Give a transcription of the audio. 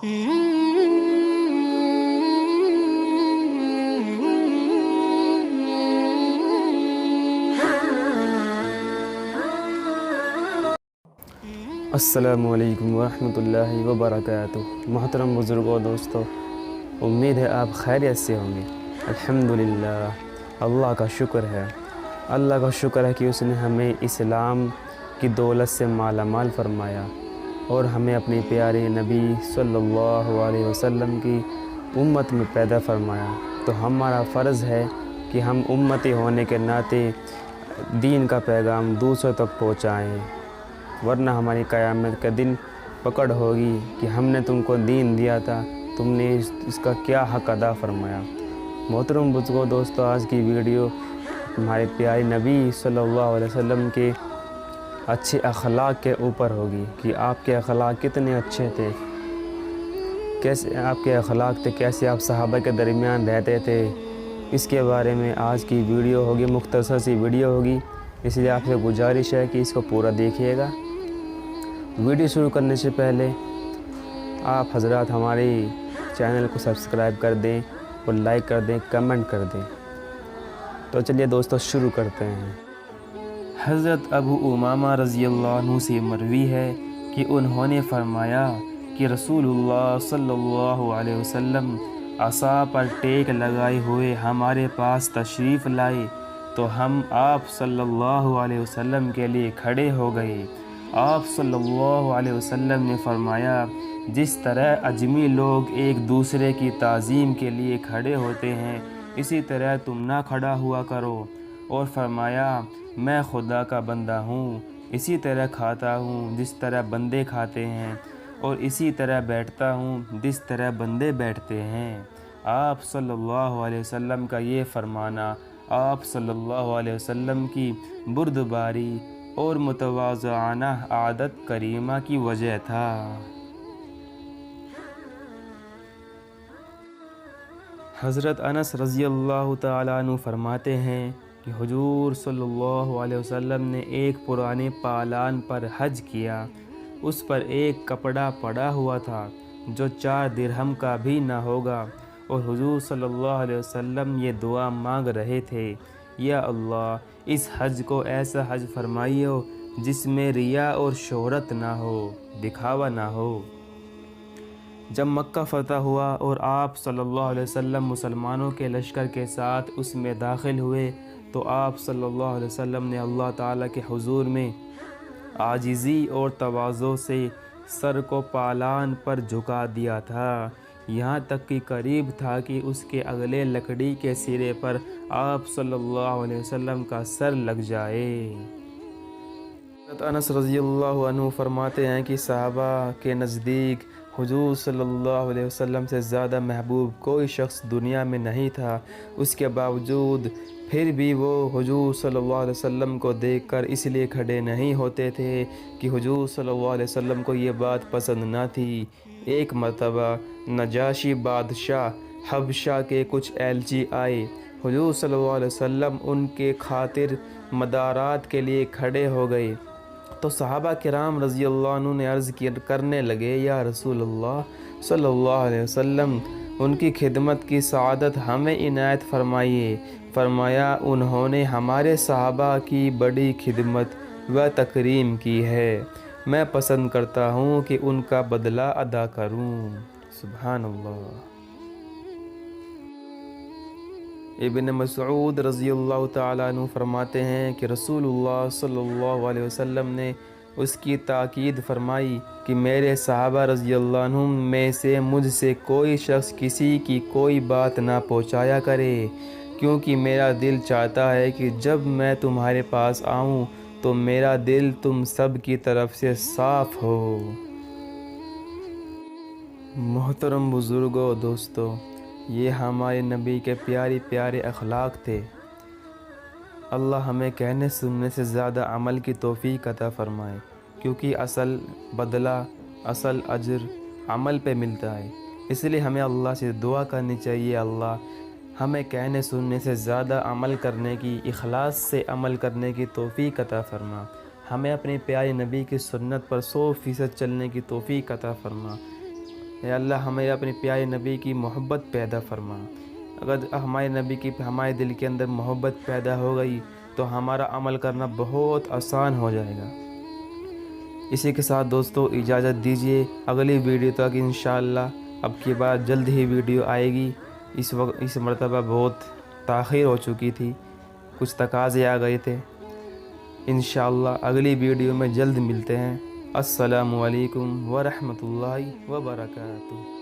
السلام علیکم ورحمۃ اللہ وبرکاتہ۔ محترم بزرگوں دوستو، امید ہے آپ خیریت سے ہوں گے۔ الحمدللہ، اللہ کا شکر ہے کہ اس نے ہمیں اسلام کی دولت سے مالا مال فرمایا اور ہمیں اپنی پیارے نبی صلی اللہ علیہ وسلم کی امت میں پیدا فرمایا۔ تو ہمارا فرض ہے کہ ہم امتی ہونے کے ناطے دین کا پیغام دوسروں تک پہنچائیں، ورنہ ہماری قیامت کے دن پکڑ ہوگی کہ ہم نے تم کو دین دیا تھا، تم نے اس کا کیا حق ادا فرمایا۔ محترم بزرگوں دوستو، آج کی ویڈیو ہمارے پیارے نبی صلی اللہ علیہ وسلم کے اچھے اخلاق کے اوپر ہوگی کہ آپ کے اخلاق کتنے اچھے تھے، کیسے آپ کے اخلاق تھے، کیسے آپ صحابہ کے درمیان رہتے تھے۔ اس کے بارے میں آج کی ویڈیو ہوگی، مختصر سی ویڈیو ہوگی، اس لیے آپ سے گزارش ہے کہ اس کو پورا دیکھیے گا۔ ویڈیو شروع کرنے سے پہلے آپ حضرات ہمارے چینل کو سبسکرائب کر دیں اور لائک کر دیں، کمنٹ کر دیں۔ تو چلیے دوستو شروع کرتے ہیں۔ حضرت ابو امامہ رضی اللہ عنہ سے مروی ہے کہ انہوں نے فرمایا کہ رسول اللہ صلی اللہ علیہ وسلم عصا پر ٹیک لگائے ہوئے ہمارے پاس تشریف لائے تو ہم آپ صلی اللہ علیہ وسلم کے لیے کھڑے ہو گئے۔ آپ صلی اللہ علیہ وسلم نے فرمایا، جس طرح اجمی لوگ ایک دوسرے کی تعظیم کے لیے کھڑے ہوتے ہیں، اسی طرح تم نہ کھڑا ہوا کرو، اور فرمایا، میں خدا کا بندہ ہوں، اسی طرح کھاتا ہوں جس طرح بندے کھاتے ہیں، اور اسی طرح بیٹھتا ہوں جس طرح بندے بیٹھتے ہیں۔ آپ صلی اللہ علیہ وسلم کا یہ فرمانا آپ صلی اللہ علیہ وسلم کی بردباری اور متواضعانہ عادت کریمہ کی وجہ تھا۔ حضرت انس رضی اللہ تعالیٰ عنہ فرماتے ہیں کہ حضور صلی اللہ علیہ وسلم نے ایک پرانے پالان پر حج کیا، اس پر ایک کپڑا پڑا ہوا تھا جو 4 درہم کا بھی نہ ہوگا، اور حضور صلی اللہ علیہ وسلم یہ دعا مانگ رہے تھے، یا اللہ، اس حج کو ایسا حج فرمائیو جس میں ریا اور شہرت نہ ہو، دکھاوا نہ ہو۔ جب مکہ فتح ہوا اور آپ صلی اللہ علیہ وسلم مسلمانوں کے لشکر کے ساتھ اس میں داخل ہوئے تو آپ صلی اللہ علیہ وسلم نے اللہ تعالیٰ کے حضور میں عاجزی اور تواضع سے سر کو پالان پر جھکا دیا تھا، یہاں تک کہ قریب تھا کہ اس کے اگلے لکڑی کے سرے پر آپ صلی اللہ علیہ وسلم کا سر لگ جائے۔ حضرت انس رضی اللہ عنہ فرماتے ہیں کہ صحابہ کے نزدیک حضور صلی اللہ علیہ وسلم سے زیادہ محبوب کوئی شخص دنیا میں نہیں تھا، اس کے باوجود پھر بھی وہ حضور صلی اللہ علیہ وسلم کو دیکھ کر اس لیے کھڑے نہیں ہوتے تھے کہ حضور صلی اللہ علیہ وسلم کو یہ بات پسند نہ تھی۔ ایک مرتبہ نجاشی بادشاہ حبشہ کے کچھ ایلچی آئے، حضور صلی اللہ علیہ وسلم ان کے خاطر مدارات کے لیے کھڑے ہو گئے تو صحابہ کرام رضی اللہ عنہ نے عرض کرنے لگے، یا رسول اللہ صلی اللہ علیہ وسلم، ان کی خدمت کی سعادت ہمیں عنایت فرمائیے۔ فرمایا، انہوں نے ہمارے صحابہ کی بڑی خدمت و تکریم کی ہے، میں پسند کرتا ہوں کہ ان کا بدلہ ادا کروں۔ سبحان اللہ۔ ابن مسعود رضی اللہ تعالیٰ عنہ فرماتے ہیں کہ رسول اللہ صلی اللہ علیہ وسلم نے اس کی تاکید فرمائی کہ میرے صحابہ رضی اللہ عنہم میں سے مجھ سے کوئی شخص کسی کی کوئی بات نہ پہنچایا کرے، کیونکہ میرا دل چاہتا ہے کہ جب میں تمہارے پاس آؤں تو میرا دل تم سب کی طرف سے صاف ہو۔ محترم بزرگوں دوستو، یہ ہمارے نبی کے پیارے اخلاق تھے۔ اللہ ہمیں کہنے سننے سے زیادہ عمل کی توفیق عطا فرمائے، کیونکہ اصل بدلہ، اصل اجر عمل پہ ملتا ہے۔ اس لیے ہمیں اللہ سے دعا کرنی چاہیے، اللہ ہمیں کہنے سننے سے زیادہ عمل کرنے کی، اخلاص سے عمل کرنے کی توفیق عطا فرما، ہمیں اپنے پیارے نبی کی سنت پر 100% چلنے کی توفیق عطا فرما۔ اے اللہ ہمیں اپنے پیارے نبی کی محبت پیدا فرما۔ اگر ہمارے نبی کی ہمارے دل کے اندر محبت پیدا ہو گئی تو ہمارا عمل کرنا بہت آسان ہو جائے گا۔ اسی کے ساتھ دوستو اجازت دیجیے، اگلی ویڈیو تک انشاءاللہ اب کی بار جلد ہی ویڈیو آئے گی۔ اس مرتبہ بہت تاخیر ہو چکی تھی، کچھ تقاضے آ گئے تھے۔ انشاءاللہ اگلی ویڈیو میں جلد ملتے ہیں۔ السلام علیکم ورحمۃ اللہ وبرکاتہ۔